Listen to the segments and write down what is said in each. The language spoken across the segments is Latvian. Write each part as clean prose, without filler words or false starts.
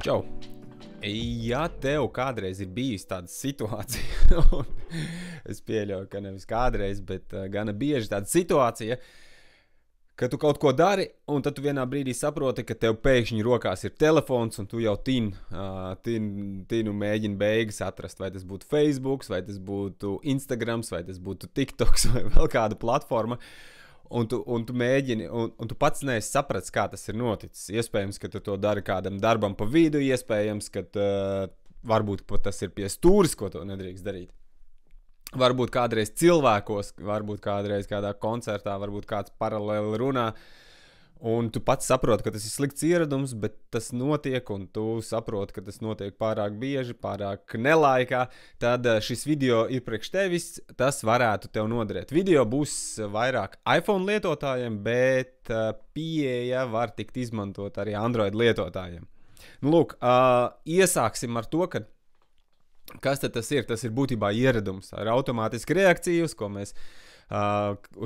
Čau! Ja tev kādreiz ir bijusi tāda situācija, un es pieļauju, ka nevis kādreiz, bet gana bieži tāda situācija, ka tu kaut ko dari, un tad tu vienā brīdī saproti, ka tev pēkšņi rokās ir telefons, un tu jau tin un mēģini beigas atrast, vai tas būtu Facebook, vai tas būtu Instagrams, vai tas būtu TikToks, vai vēl kāda platforma. Un tu mēģini, un tu pats neesi sapratis, kā tas ir noticis. Iespējams, ka tu to dari kādam darbam pa vidu, iespējams, ka varbūt pat tas ir pie stūris, ko tu nedrīkst darīt. Varbūt kādreiz cilvēkos, varbūt kādreiz kādā koncertā, varbūt kāds paralēli runā. Un tu pats saproti, ka tas ir slikts ieradums, bet tas notiek, un tu saproti, ka tas notiek pārāk bieži, pārāk nelaikā. Tad šis video ir priekš tevis, tas varētu tev noderēt. Video būs vairāk iPhone lietotājiem, bet pieeja var tikt izmantot arī Android lietotājiem. Nu, lūk, iesāksim ar to, ka kas tad tas ir? Tas ir būtībā ieradums ar automātisku reakciju, uz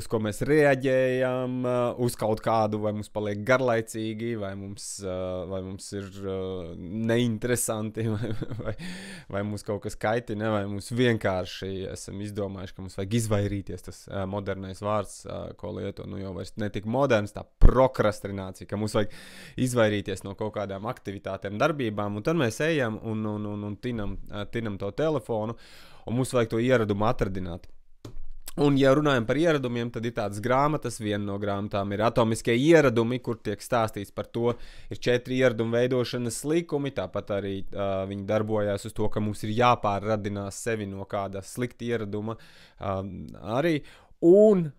ko mēs reaģējam, uz kaut kādu, vai mums paliek garlaicīgi, vai mums ir neinteresanti, vai mums kaut kas kaitina, vai mums vienkārši esam izdomājuši, ka mums vajag izvairīties. Tas modernais vārds, ko lieto, nu jau vairs netik moderns, tā prokrastinācija, ka mums vajag izvairīties no kaut kādām aktivitātēm, darbībām, un tad mēs ejam un tinam to telefonu, un mums vajag to ieradumu atradināt. Un, ja runājam par ieradumiem, tad ir tādas grāmatas. Viena no grāmatām ir atomiskie ieradumi, kur tiek stāstīts par to, ir 4 ieradumu veidošanas likumi, tāpat arī viņi darbojās uz to, ka mums ir jāpārradinās sevi no kāda slikta ieraduma arī. Un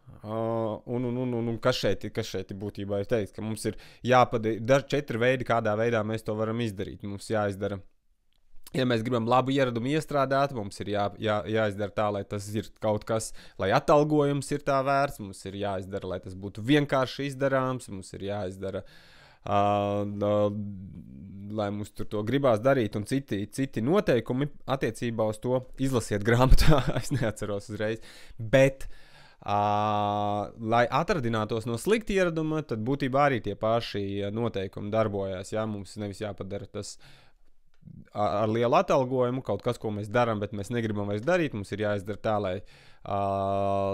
kas šeit būtībā ir teikts, ka mums ir jāpadara 4 veidi, kādā veidā mēs to varam izdarīt. Mums jāizdara. Ja mēs gribam labu ieradumu iestrādāt, mums ir jāizdara tā, lai tas ir kaut kas, lai atalgojums ir tā vērts, mums ir jāizdara, lai tas būtu vienkārši izdarāms, mums ir jāizdara, lai mums tur to gribās darīt, un citi noteikumi attiecībā uz to izlasiet grāmatā, es neatceros uzreiz, bet lai atradinātos no slikta ieraduma, tad būtībā arī tie paši noteikumi darbojās, ja mums nevis jāpadara tas ar lielu atalgojumu, kaut kas, ko mēs darām, bet mēs negribam vairs darīt, mums ir jāizdara tā,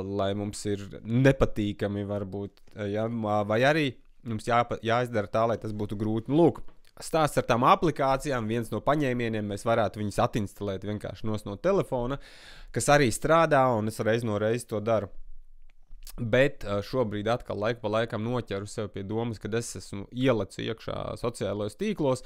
lai mums ir nepatīkami varbūt, ja, vai arī mums jāizdara tā, lai tas būtu grūti. Lūk, stāsts ar tām aplikācijām, viens no paņēmieniem, mēs varētu viņus atinstalēt vienkārši no telefona, kas arī strādā, un es reiz no reizes to daru. Bet šobrīd atkal laiku pa laikam noķeru sev pie domas, kad es esmu ielecu iekšā sociālajos tīklos,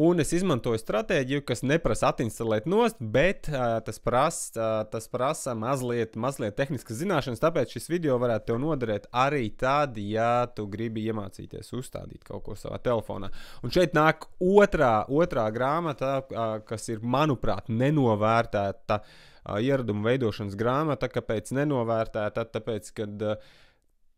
un es izmantoju stratēģiju, kas neprasa atinstalēt nost, bet tas prasa mazliet tehniskas zināšanas, tāpēc šis video varētu tev noderēt arī tad, ja tu gribi iemācīties uzstādīt kaut ko savā telefonā. Un šeit nāk otrā grāmata, kas ir, manuprāt, nenovērtēta ieradumu veidošanas grāmata. Kāpēc nenovērtēta? Tāpēc, kad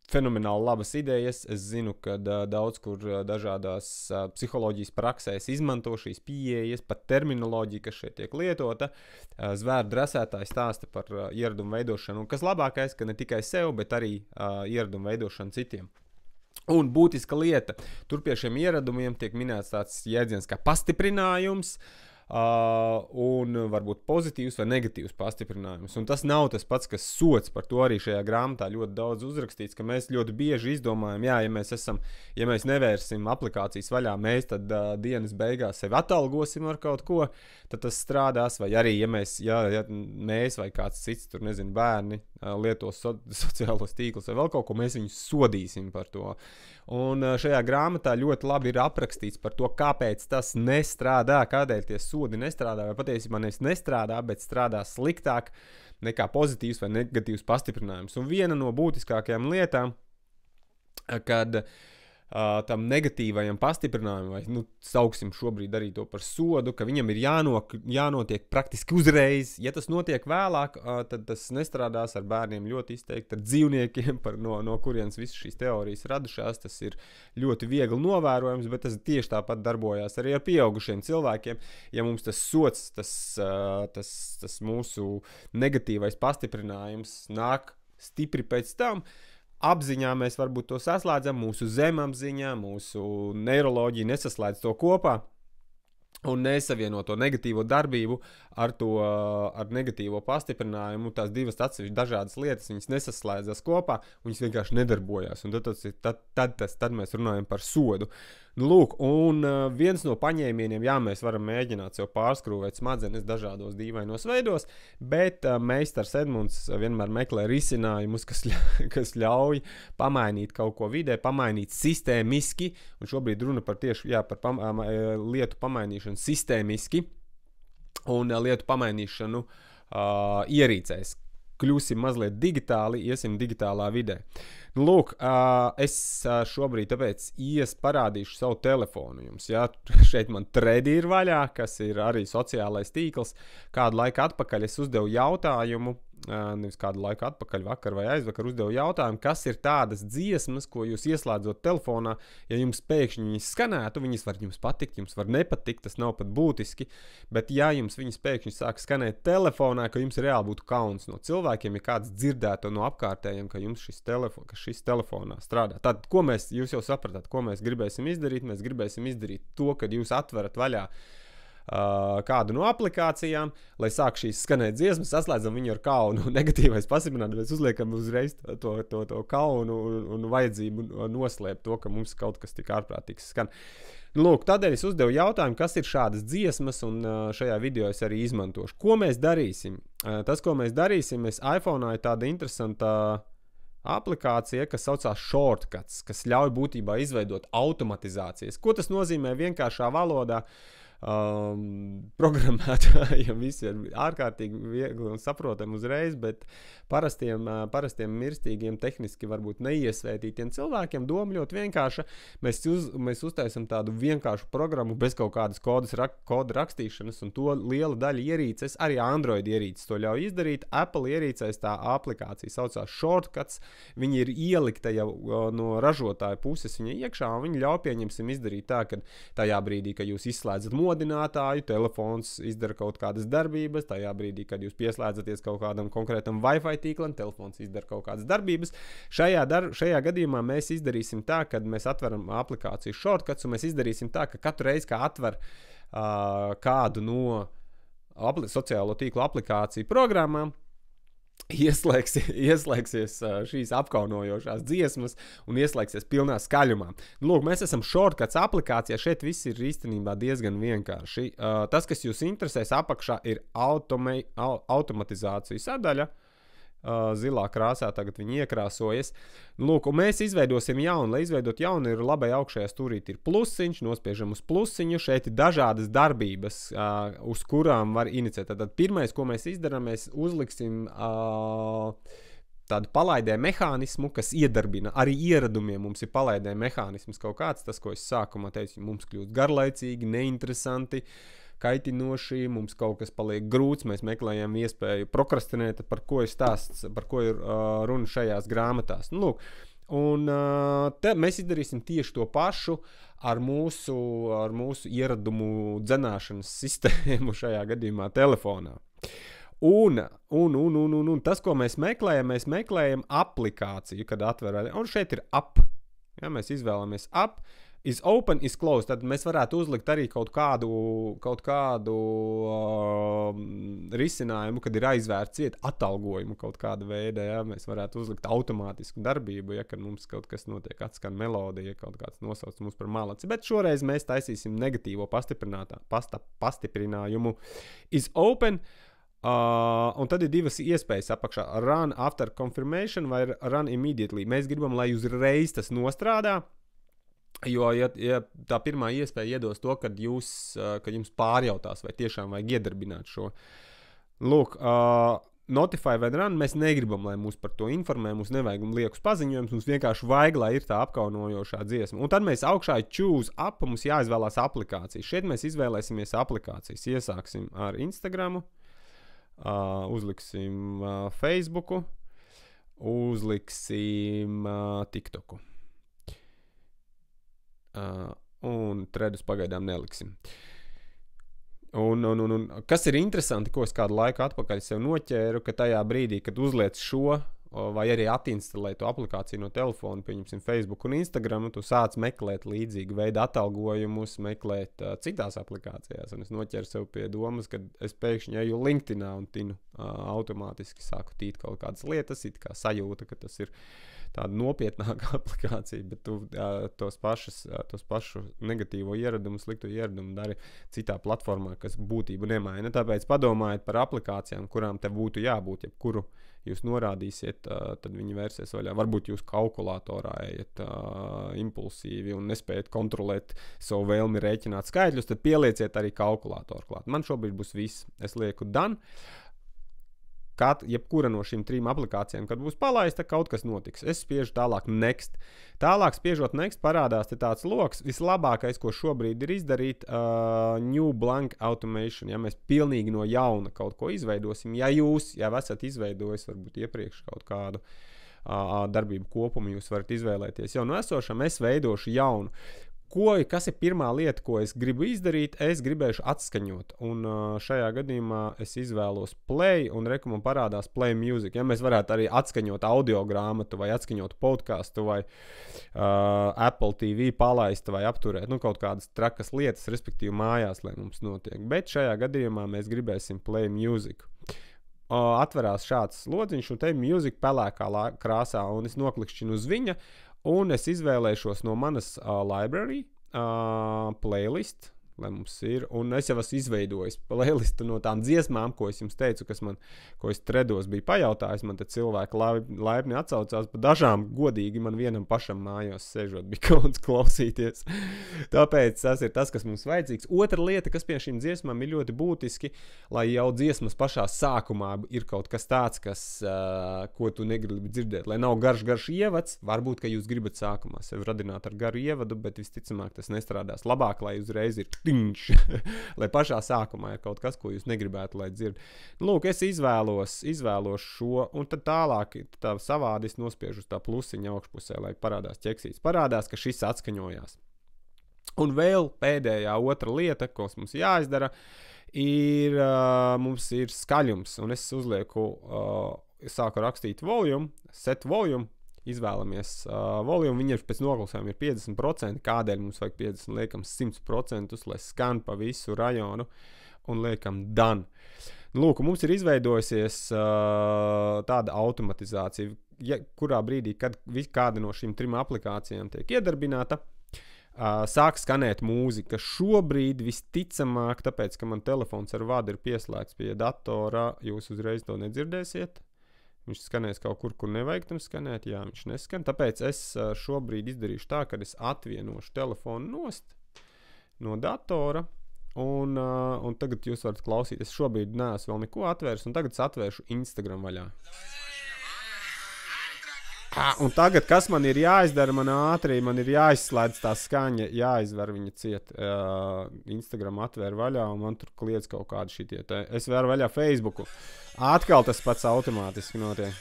fenomenāli labas idejas. Es zinu, ka daudz kur dažādās psiholoģijas praksēs izmanto šīs pieejas, pat terminoloģija, kas šeit tiek lietota. Zvēru dresētāji stāsta par ieradumu veidošanu, un kas labākais, ka ne tikai sev, bet arī ieradumu veidošanu citiem. Un būtiska lieta, tur pie šiem ieradumiem tiek minēts tāds jēdziens kā pastiprinājums, un varbūt pozitīvs vai negatīvs pastiprinājums. Un tas nav tas pats, kas sots. Par to arī šajā grāmatā ļoti daudz uzrakstīts, ka mēs ļoti bieži izdomājam, ja mēs nevērsim aplikācijas vaļā, mēs tad dienas beigās sevi atalgosim ar kaut ko, tad tas strādās, vai arī, ja mēs vai kāds cits, tur nezinu, bērni lietos sociālos tīklus vai vēl kaut ko, mēs viņus sodīsim par to. Un šajā grāmatā ļoti labi ir aprakstīts par to, kāpēc tas nestrādā, kādēļ tie sodi nestrādā, vai patiesībā nestrādā, bet strādā sliktāk nekā pozitīvs vai negatīvs pastiprinājums. Un viena no būtiskākajām lietām, kad tam negatīvajam pastiprinājumam, vai sauksim šobrīd arī to par sodu, ka viņam ir jānotiek praktiski uzreiz. Ja tas notiek vēlāk, tad tas nestrādās ar bērniem ļoti izteikti, ar dzīvniekiem, no kurienes visas šīs teorijas radušās. Tas ir ļoti viegli novērojams, bet tas tieši tāpat darbojās arī ar pieaugušiem cilvēkiem. Ja mums tas sods, tas mūsu negatīvais pastiprinājums nāk stipri pēc tam, apziņā mēs varbūt to saslēdzam, mūsu zemapziņā, mūsu neiroloģija nesaslēdz to kopā, un nesavieno to negatīvo darbību ar negatīvo pastiprinājumu. Tās divas atsevišķi dažādas lietas, viņas nesaslēdzas kopā, un viņas vienkārši nedarbojās. Un tad mēs runājam par sodu. Nu, lūk, un viens no paņēmieniem, jā, mēs varam mēģināt sev pārskrūvēt smadzenes dažādos dīvainos veidos, bet meistars Edmunds vienmēr meklē risinājumus, kas ļauj pamainīt kaut ko vidē, pamainīt sistēmiski, un šobrīd runa par tieši par lietu pamainīšanu sistēmiski un lietu pamainīšanu ierīcēs. Kļūsim mazliet digitāli, iesim digitālā vidē. Nu, lūk, es šobrīd tāpēc parādīšu savu telefonu jums. Ja? Šeit man Threadi ir vaļā, kas ir arī sociālais tīkls. Kādu laiku atpakaļ es uzdevu jautājumu, nevis kādu laiku atpakaļ, vakar vai aizvakar uzdevu jautājumu, kas ir tādas dziesmas, ko jūs ieslēdzot telefonā, ja jums pēkšņi viņas skanētu, viņas var jums patikt, jums var nepatikt, tas nav pat būtiski, bet ja jums viņas pēkšņi sāk skanēt telefonā, ka jums reāli būtu kauns no cilvēkiem, ja kāds dzirdētu no apkārtējiem, ka jums šis telefonā strādā. Tad, jūs jau sapratāt, ko mēs gribēsim izdarīt? Mēs gribēsim izdarīt to, kad jūs atverat vaļā kādu no aplikācijām, lai sāk šīs skanēt dziesmas, saslēdzam viņu ar kaunu. Negatīvais pastiprinātājs, mēs uzliekam uzreiz to kaunu un vajadzību noslēpt to, ka mums kaut kas tik ārprātīgs skan. Lūk, tādēļ es uzdevu jautājumu, kas ir šādas dziesmas, un šajā video es arī izmantošu. Ko mēs darīsim? Tas, ko mēs darīsim, iPhone'ā ir tāda interesanta aplikācija, kas saucās Shortcuts, kas ļauj būtībā izveidot automatizācijas. Ko tas nozīmē vienkāršā valodā? Programmētājiem visi ir ārkārtīgi viegli un saprotami uzreiz, bet parastiem mirstīgiem, tehniski varbūt neiesvētītiem cilvēkiem doma ļoti vienkārša. Mēs uztaisam tādu vienkāršu programmu bez kaut kādas koda rakstīšanas, un to liela daļa ierīces, arī Android ierīces to ļauj izdarīt. Apple ierīcēs tā aplikācija saucās Shortcuts, viņi ir ielikta jau no ražotāja puses viņa iekšā, un viņi ļauj pieņemsim izdarīt tā, ka tajā brīdī, kad jūs izslēdzat modinātāju, telefons izdara kaut kādas darbības, tajā brīdī, kad jūs pieslēdzaties kaut kādam konkrētam Wi-Fi tīklam, telefons izdara kaut kādas darbības. Šajā gadījumā mēs izdarīsim tā, kad mēs atveram aplikāciju Shortcuts, un mēs izdarīsim tā, ka katru reizi, kā atver kādu no sociālo tīklu aplikāciju programmām, ieslēgsies šīs apkaunojošās dziesmas un ieslēgsies pilnā skaļumā. Lūk, mēs esam Shortcuts aplikācijā, šeit viss ir īstenībā diezgan vienkārši. Tas, kas jūs interesēs apakšā, ir automatizācijas sadaļa. Zilā krāsā tagad viņi iekrāsojas. Lūk, un mēs izveidosim jaunu. Lai izveidot jaunu, ir labai augšējā stūrīti ir plusiņš, nospiežam uz plusiņu. Šeit ir dažādas darbības, uz kurām var inicēt. Tad pirmais, ko mēs izdarām, mēs uzliksim tādu palaidē mehānismu, kas iedarbina. Arī ieradumiem mums ir palaidē mehānisms kaut kāds. Tas, ko es sākumā teicu, mums kļūst garlaicīgi, neinteresanti, kaitinoši, mums kaut kas paliek grūts, mēs meklējam iespēju prokrastinēt, par ko ir stāsts, par ko ir runa šajās grāmatās. Nu, lūk, un te mēs izdarīsim tieši to pašu ar mūsu ieradumu dzenāšanas sistēmu šajā gadījumā telefonā. Un tas, ko mēs meklējam aplikāciju, kad atveram, un šeit ir app, ja, mēs izvēlamies app, is open, is closed, tad mēs varētu uzlikt arī kaut kādu risinājumu, kad ir aizvērts atalgojumu kaut kāda veida, ja, mēs varētu uzlikt automātisku darbību, ja, kad mums kaut kas notiek, atskan melodija, kaut kāds nosauc mums par malaci, bet šoreiz mēs taisīsim negatīvo pastiprinājumu is open, un tad ir divas iespējas apakšā, run after confirmation vai run immediately. Mēs gribam, lai uzreiz tas nostrādā, jo, ja tā pirmā iespēja iedos to, kad jums pārjautās, vai tiešām vajag iedarbināt šo. Lūk, notify vai run, mēs negribam, lai mūs par to informē, mums nevajag liekus paziņojums, mums vienkārši vajag, lai ir tā apkaunojošā dziesma. Un tad mēs augšā choose app, mums jāizvēlās aplikācijas. Šeit mēs izvēlēsimies aplikācijas. Iesāksim ar Instagramu, uzliksim Facebooku, uzliksim TikToku. Un Threadus pagaidām neliksim. Un kas ir interesanti, ko es kādu laiku atpakaļ sev noķēru, ka tajā brīdī, kad uzliec šo vai arī atinstalē to aplikāciju no telefona, pieņemsim Facebook un Instagram, un tu sāc meklēt līdzīgu veidu atalgojumus, meklēt citās aplikācijās, un es noķeru sev pie domas, ka es pēkšņi eju LinkedInā un tinu automātiski sāku tīt kaut kādas lietas, it kā sajūta, ka tas ir tāda nopietnāka aplikācija, bet tu tos pašu negatīvo ieradumu, sliktu ieradumu dari citā platformā, kas būtību nemaina. Tāpēc padomājiet par aplikācijām, kurām te būtu jābūt, jebkuru jūs norādīsiet, tad viņi vērsies vaļā. Varbūt jūs kalkulatorā ejat impulsīvi un nespējat kontrolēt savu vēlmi rēķināt skaitļus, tad pielieciet arī kalkulatoru klāt. Man šobrīd būs viss. Es lieku done. Jebkura no šīm 3 aplikācijām, kad būs palaista, kaut kas notiks. Es spiežu tālāk next. Tālāk spiežot next parādās te tāds loks. Vislabākais, ko šobrīd ir izdarīt, new blank automation. Ja mēs pilnīgi no jauna kaut ko izveidosim, ja jūs jau esat izveidojis varbūt iepriekš kaut kādu darbību kopumu, jūs varat izvēlēties jau no esošam, es veidošu jaunu. Kas ir pirmā lieta, ko es gribu izdarīt? Es gribēšu atskaņot. Un šajā gadījumā es izvēlos play, un man parādās play music. Ja mēs varētu arī atskaņot audio grāmatu, vai atskaņot podcastu, vai Apple TV palaist, vai apturēt kaut kādas trakas lietas, respektīvi mājās, lai mums notiek. Bet šajā gadījumā mēs gribēsim play music. Atverās šāds lodziņš, un te music pelēkā krāsā, un es noklikšķinu uz viņa, un es izvēlēšos no manas library playlist, lai mums ir, un es jau esmu izveidojis playlistu no tām dziesmām, ko es jums teicu, ko es tredos biju pajautājis, man te cilvēki laipni atsaucās, pa dažām godīgi man vienam pašam mājās sēžot bija kauns klausīties. Tāpēc tas ir tas, kas mums vajadzīgs. Otra lieta, kas pie šīm dziesmām ir ļoti būtiski, lai jau dziesmas pašā sākumā ir kaut kas tāds, ko tu negribi dzirdēt, lai nav garš ievads, varbūt, ka jūs gribat sākumā sevi radināt ar garu ievadu, bet visticamāk tas nestrādās labāk, lai uzreiz ir lai pašā sākumā ir kaut kas, ko jūs negribētu, lai dzird. Lūk, es izvēlos šo, un tad tālāk tā savādi es nospiežu uz tā plusiņa augšpusē, lai parādās ķeksīts. Parādās, ka šis atskaņojās. Un vēl pēdējā otra lieta, ko mums jāizdara, mums ir skaļums, un es uzlieku, sāku rakstīt volume, set volume, izvēlamies volumu, viņiem pēc noklusējuma ir 50%, kādēļ mums vajag 50%, liekam 100%, lai skan pa visu rajonu, un liekam done. Lūk, mums ir izveidojusies tāda automatizācija, kurā brīdī, kad kāda no šīm 3 aplikācijām tiek iedarbināta, sāk skanēt mūzika. Šobrīd visticamāk, tāpēc, ka man telefons ar vadu ir pieslēgts pie datora, jūs uzreiz to nedzirdēsiet. Viņš skanēs kaut kur nevajag tam skanēt, jā, viņš neskan. Tāpēc es šobrīd izdarīšu tā, ka es atvienošu telefonu nost no datora, un tagad jūs varat klausīt. Es šobrīd neesmu vēl neko atvērs, un tagad es atvēršu Instagram vaļā. Un tagad, kas man ir jāizdara, man ir jāizslēdz tā skaņa, jāizver viņa ciet. Instagram atvēr vaļā, un man tur kliedz kaut kādi šitie. Es vēru vaļā Facebooku. Atkal tas pats automātiski notiek.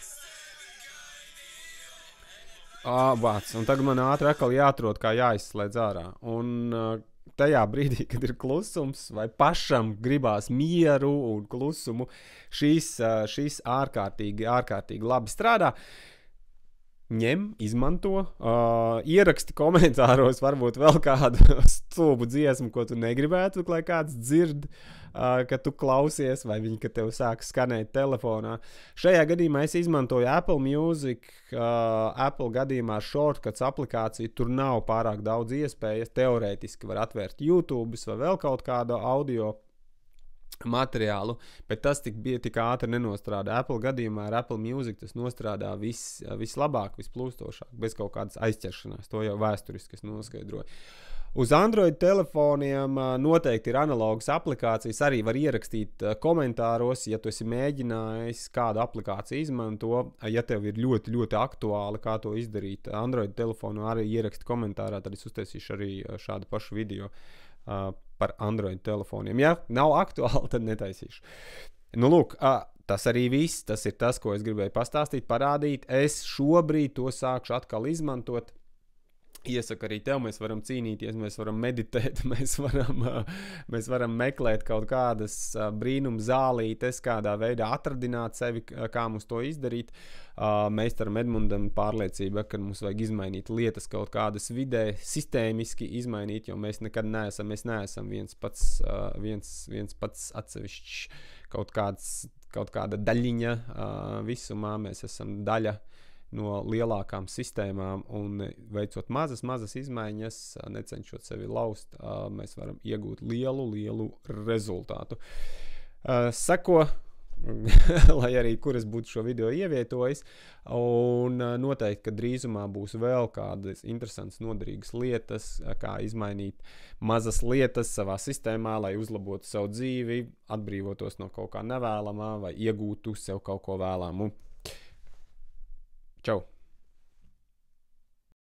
Un tagad man ātri atkal jāatrod, kā jāizslēdz ārā. Un tajā brīdī, kad ir klusums, vai pašam gribās mieru un klusumu, šīs ārkārtīgi labi strādā. Izmanto, ieraksti komentāros varbūt vēl kādu stulbu dziesmu, ko tu negribētu, lai kāds dzird, ka tu klausies, vai viņi, ka tev sāk skanēt telefonā. Šajā gadījumā es izmantoju Apple Music, Apple gadījumā Shortcuts aplikāciju, tur nav pārāk daudz iespējas, teorētiski var atvērt YouTube vai vēl kaut kādu audio materiālu, bet tas tik ātri nenostrādā. Apple gadījumā ar Apple Music tas nostrādā vislabāk, visplūstošāk, bez kaut kādas aizķeršanās. To jau vēsturiski es noskaidroju. Uz Android telefoniem noteikti ir analogas aplikācijas, arī var ierakstīt komentāros, ja tu esi mēģinājis kādu aplikāciju izmanto, ja tev ir ļoti, ļoti aktuāli, kā to izdarīt. Android telefonu arī ieraksti komentārā, tad es uztaisīšu arī šādu pašu video par Android telefoniem. Ja nav aktuāli, tad netaisīšu. Lūk, tas arī viss. Tas ir tas, ko es gribēju pastāstīt, parādīt. Es šobrīd to sākšu atkal izmantot. iesaku arī tev, mēs varam cīnīties, mēs varam meditēt, mēs varam meklēt kaut kādas brīnum zālītes, kādā veidā atradināt sevi, kā mums to izdarīt. Meistaram Edmundam pārliecība, ka mums vajag izmainīt lietas kaut kādas vidē, sistēmiski izmainīt, jo mēs nekad neesam viens pats atsevišķs kaut kāda daļiņa visumā, mēs esam daļa no lielākām sistēmām, un veicot mazas izmaiņas, necenšot sevi laust, mēs varam iegūt lielu rezultātu. Seko, lai arī kur es būtu šo video ievietojis, un noteikti, ka drīzumā būs vēl kādas interesantas, noderīgas lietas, kā izmainīt mazas lietas savā sistēmā, lai uzlabotu savu dzīvi, atbrīvotos no kaut kā nevēlamā vai iegūtu sev kaut ko vēlamu. Čau!